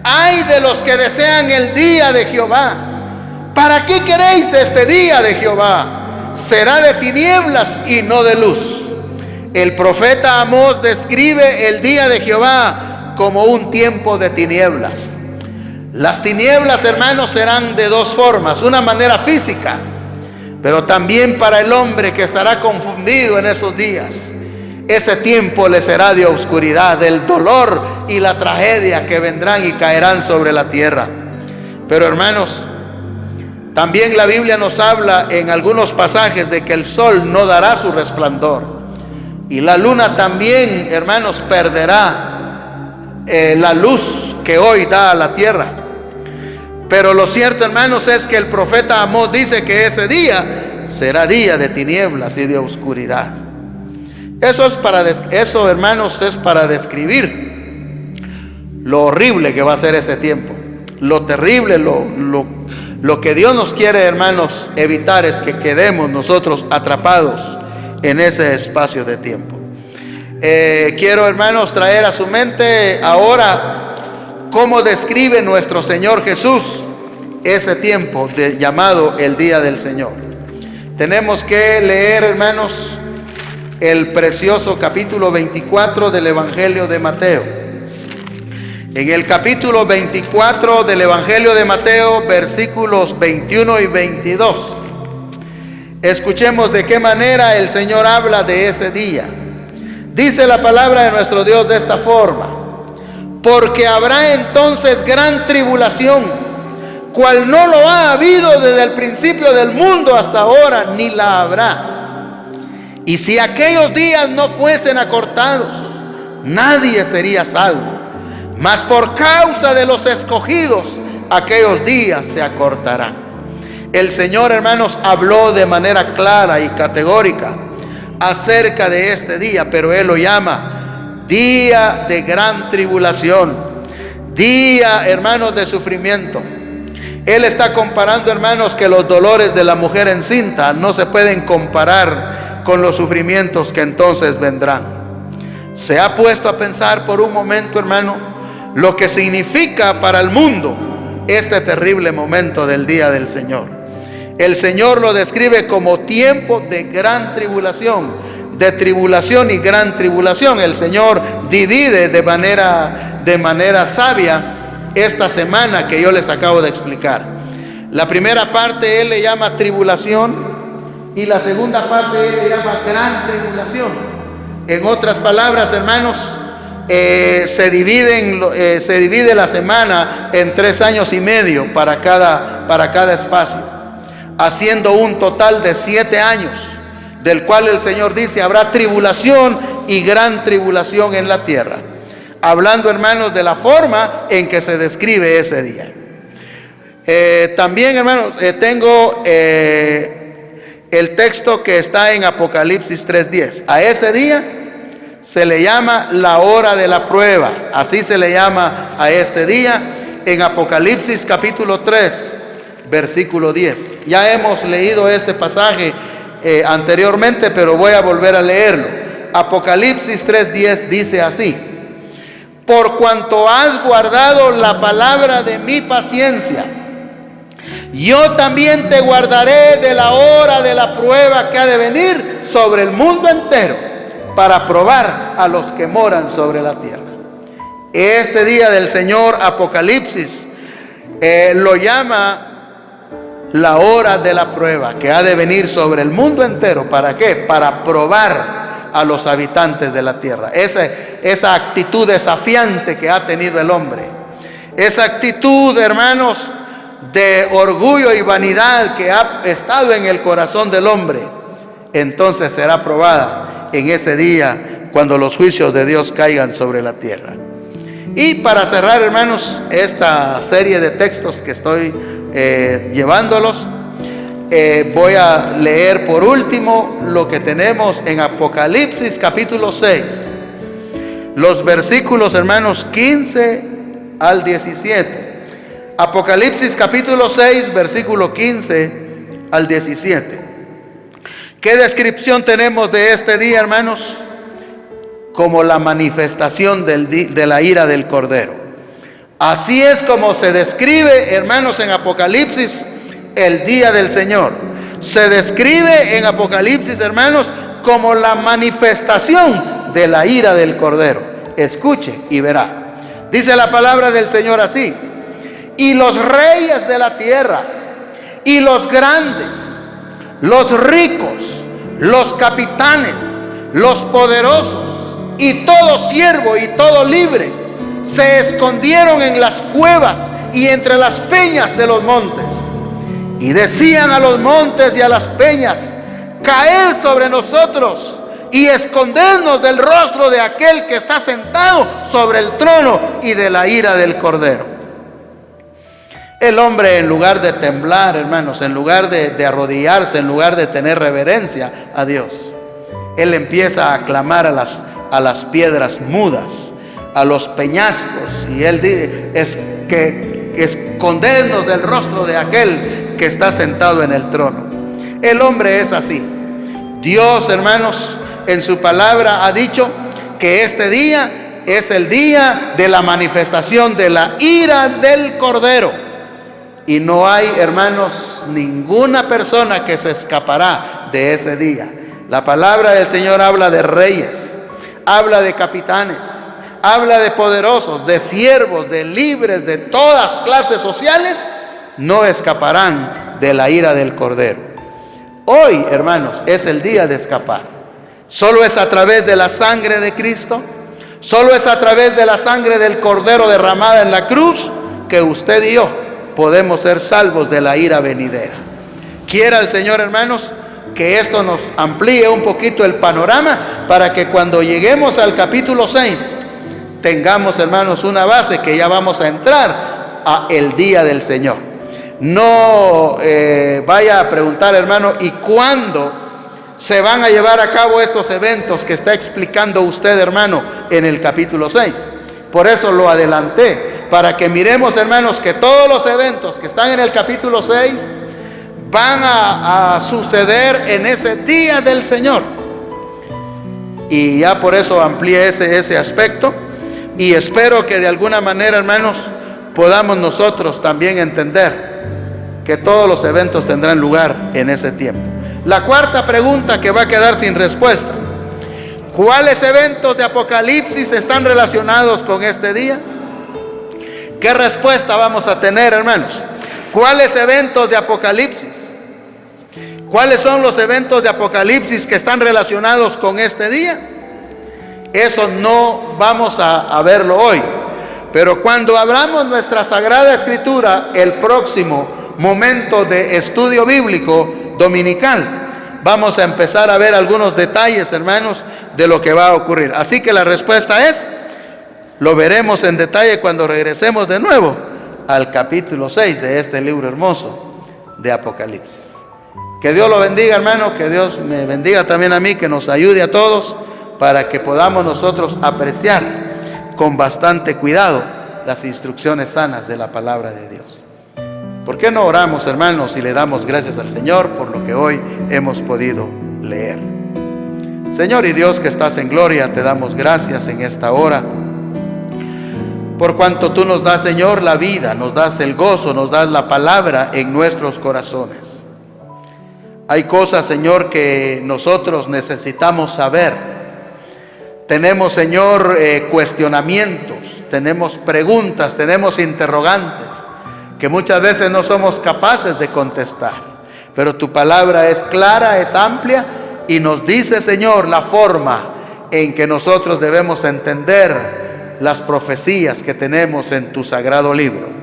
ay de los que desean el día de Jehová. ¿Para qué queréis este día de Jehová? Será de tinieblas y no de luz. El profeta Amós describe el día de Jehová como un tiempo de tinieblas. Las tinieblas, hermanos, serán de dos formas: una manera física, pero también para el hombre que estará confundido en esos días. Ese tiempo le será de oscuridad, del dolor y la tragedia que vendrán y caerán sobre la tierra. Pero, hermanos, también la Biblia nos habla en algunos pasajes de que el sol no dará su resplandor. Y la luna también, hermanos, perderá la luz que hoy da a la tierra. Pero lo cierto, hermanos, es que el profeta Amós dice que ese día será día de tinieblas y de oscuridad. Eso, hermanos, es para describir lo horrible que va a ser ese tiempo. Lo terrible, lo que Dios nos quiere, hermanos, evitar es que quedemos nosotros atrapados en ese espacio de tiempo. Quiero, hermanos, traer a su mente ahora cómo describe nuestro Señor Jesús ese tiempo llamado el día del Señor. Tenemos que leer, hermanos, el precioso capítulo 24 del Evangelio de Mateo. En el capítulo 24 del Evangelio de Mateo, versículos 21 y 22. Escuchemos de qué manera el Señor habla de ese día. Dice la palabra de nuestro Dios de esta forma: porque habrá entonces gran tribulación, cual no lo ha habido desde el principio del mundo hasta ahora, ni la habrá. Y si aquellos días no fuesen acortados, nadie sería salvo. Mas por causa de los escogidos, aquellos días se acortarán. El Señor, hermanos, habló de manera clara y categórica acerca de este día, pero Él lo llama día de gran tribulación, día, hermanos, de sufrimiento. Él está comparando, hermanos, que los dolores de la mujer encinta no se pueden comparar con los sufrimientos que entonces vendrán. ¿Se ha puesto a pensar por un momento, hermano, lo que significa para el mundo este terrible momento del día del Señor? El Señor lo describe como tiempo de gran tribulación, de tribulación y gran tribulación. El Señor divide de manera sabia esta semana que yo les acabo de explicar. La primera parte Él le llama tribulación y la segunda parte Él le llama gran tribulación. En otras palabras, hermanos, se divide la semana en 3 años y medio para cada espacio, haciendo un total de 7 años, del cual el Señor dice habrá tribulación y gran tribulación en la tierra, hablando, hermanos, de la forma en que se describe ese día. También, hermanos, tengo el texto que está en Apocalipsis 3:10. A ese día se le llama la hora de la prueba. Así se le llama a este día en Apocalipsis capítulo 3, versículo 10. Ya hemos leído este pasaje anteriormente, pero voy a volver a leerlo. Apocalipsis 3:10 dice así: por cuanto has guardado la palabra de mi paciencia, yo también te guardaré de la hora de la prueba que ha de venir sobre el mundo entero, para probar a los que moran sobre la tierra. Este día del Señor, Apocalipsis lo llama la hora de la prueba que ha de venir sobre el mundo entero. ¿Para qué? Para probar a los habitantes de la tierra. Esa actitud desafiante que ha tenido el hombre, esa actitud, hermanos, de orgullo y vanidad que ha estado en el corazón del hombre, entonces será probada en ese día cuando los juicios de Dios caigan sobre la tierra. Y para cerrar, hermanos, esta serie de textos que estoy llevándolos, voy a leer por último lo que tenemos en Apocalipsis capítulo 6, los versículos, hermanos, 15 al 17. Apocalipsis capítulo 6, versículo 15 al 17. ¿Qué descripción tenemos de este día, hermanos? Como la manifestación de la ira del Cordero. Así es como se describe, hermanos, en Apocalipsis el día del Señor. Se describe en Apocalipsis, hermanos, como la manifestación de la ira del Cordero. Escuche y verá. Dice la palabra del Señor así: y los reyes de la tierra, y los grandes, los ricos, los capitanes, los poderosos, y todo siervo y todo libre, se escondieron en las cuevas y entre las peñas de los montes. Y decían a los montes y a las peñas: caed sobre nosotros y escondernos del rostro de aquel que está sentado sobre el trono y de la ira del Cordero. El hombre, en lugar de temblar, hermanos, en lugar de arrodillarse, en lugar de tener reverencia a Dios, él empieza a clamar a las piedras mudas, a los peñascos, y él dice: es que escondernos del rostro de aquel que está sentado en el trono. El hombre es así. Dios, hermanos, en su palabra ha dicho que este día es el día de la manifestación de la ira del Cordero. Y no hay, hermanos, ninguna persona que se escapará de ese día. La palabra del Señor habla de reyes, habla de capitanes, habla de poderosos, de siervos, de libres, de todas clases sociales. No escaparán de la ira del Cordero. Hoy, hermanos, es el día de escapar. Solo es a través de la sangre de Cristo, solo es a través de la sangre del Cordero derramada en la cruz, que usted y yo podemos ser salvos de la ira venidera. Quiera el Señor, hermanos, que esto nos amplíe un poquito el panorama, para que cuando lleguemos al capítulo 6 tengamos, hermanos, una base que ya vamos a entrar a el día del Señor. No vaya a preguntar, hermano, ¿y cuándo se van a llevar a cabo estos eventos que está explicando usted, hermano, en el capítulo 6? Por eso lo adelanté, para que miremos, hermanos, que todos los eventos que están en el capítulo 6 van a suceder en ese día del Señor. Y ya por eso amplié ese aspecto, y espero que de alguna manera, hermanos, podamos nosotros también entender que todos los eventos tendrán lugar en ese tiempo. La cuarta pregunta que va a quedar sin respuesta: ¿cuáles eventos de Apocalipsis están relacionados con este día? ¿Qué respuesta vamos a tener, hermanos? ¿Cuáles eventos de Apocalipsis? ¿Cuáles son los eventos de Apocalipsis que están relacionados con este día? Eso no vamos a verlo hoy. Pero cuando abramos nuestra Sagrada Escritura, el próximo momento de estudio bíblico dominical, vamos a empezar a ver algunos detalles, hermanos, de lo que va a ocurrir. Así que la respuesta es: lo veremos en detalle cuando regresemos de nuevo al capítulo 6 de este libro hermoso de Apocalipsis. Que Dios lo bendiga, hermano, que Dios me bendiga también a mí, que nos ayude a todos para que podamos nosotros apreciar con bastante cuidado las instrucciones sanas de la palabra de Dios. ¿Por qué no oramos, hermanos, y le damos gracias al Señor por lo que hoy hemos podido leer? Señor y Dios que estás en gloria, te damos gracias en esta hora, por cuanto tú nos das, Señor, la vida, nos das el gozo, nos das la palabra en nuestros corazones. Hay cosas, Señor, que nosotros necesitamos saber. Tenemos, Señor, cuestionamientos, tenemos preguntas, tenemos interrogantes que muchas veces no somos capaces de contestar. Pero tu palabra es clara, es amplia y nos dice, Señor, la forma en que nosotros debemos entender las profecías que tenemos en tu sagrado libro.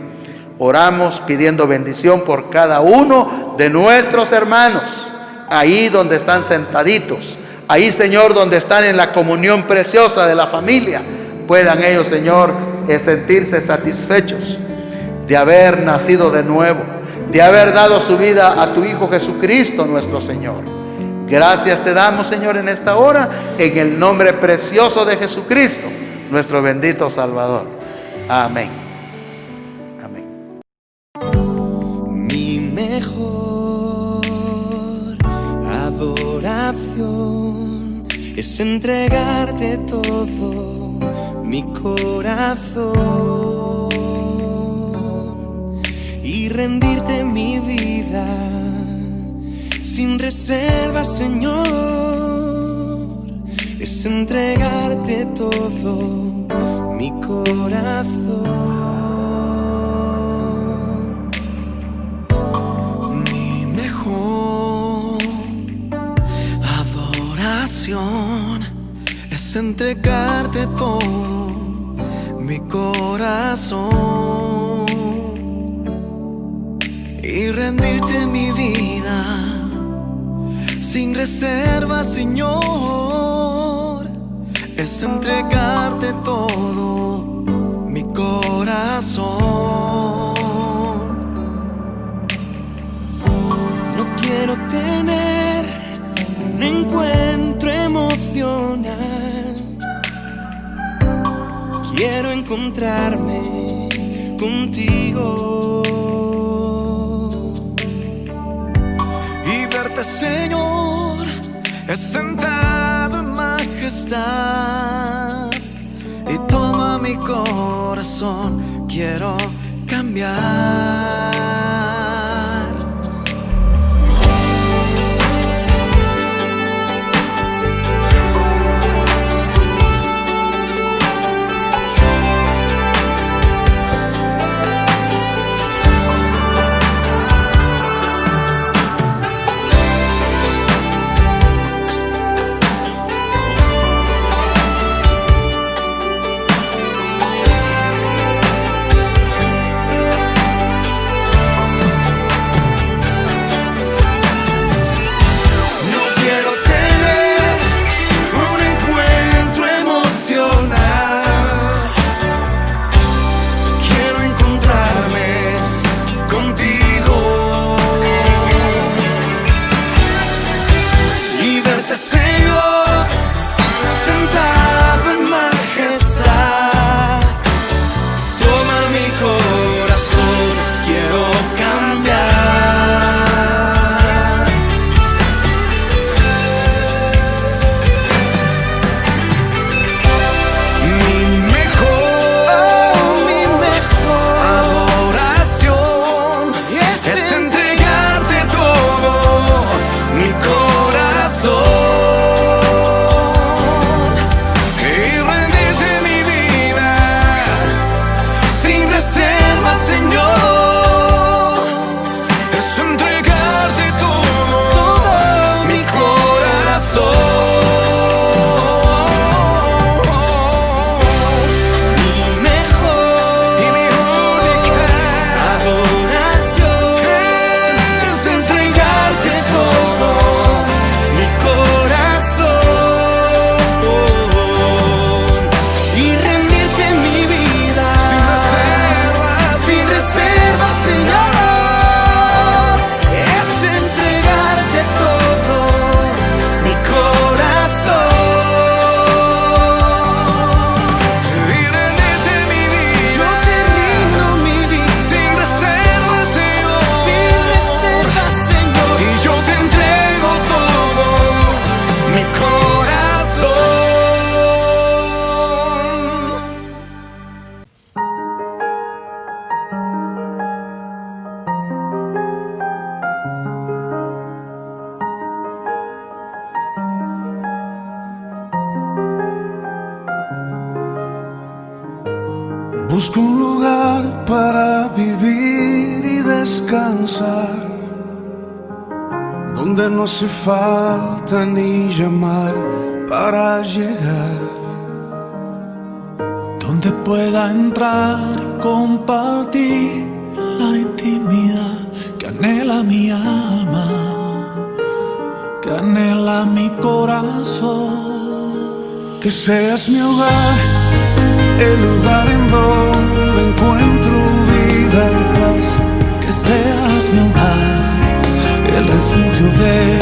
Oramos pidiendo bendición por cada uno de nuestros hermanos, ahí donde están sentaditos, ahí, Señor, donde están en la comunión preciosa de la familia. Puedan ellos, Señor, sentirse satisfechos de haber nacido de nuevo, de haber dado su vida a tu Hijo Jesucristo, nuestro Señor. Gracias te damos, Señor, en esta hora, en el nombre precioso de Jesucristo, nuestro bendito Salvador. Amén. Mejor adoración es entregarte todo mi corazón y rendirte mi vida sin reserva, Señor. Es entregarte todo mi corazón. Es entregarte todo mi corazón y rendirte mi vida sin reserva, Señor. Es entregarte todo mi corazón. No quiero tener un encuentro emocional, quiero encontrarme contigo y verte, Señor, sentado en majestad. Y toma mi corazón, quiero cambiar. Busco un lugar para vivir y descansar, donde no hace falta ni llamar para llegar, donde pueda entrar y compartir la intimidad que anhela mi alma, que anhela mi corazón. que seas mi hogar, el lugar en donde encuentro vida y paz. Que seas mi hogar, el refugio de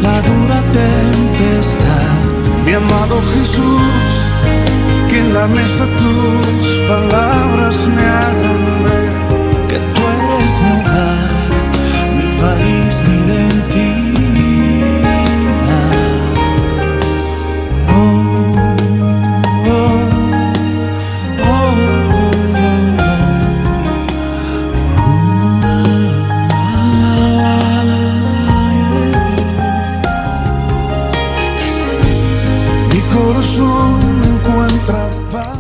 la dura tempestad. Mi amado Jesús, que en la mesa tus palabras me hagan ver Que tú eres mi hogar, mi país, mi identidad. mi corazón encuentra paz.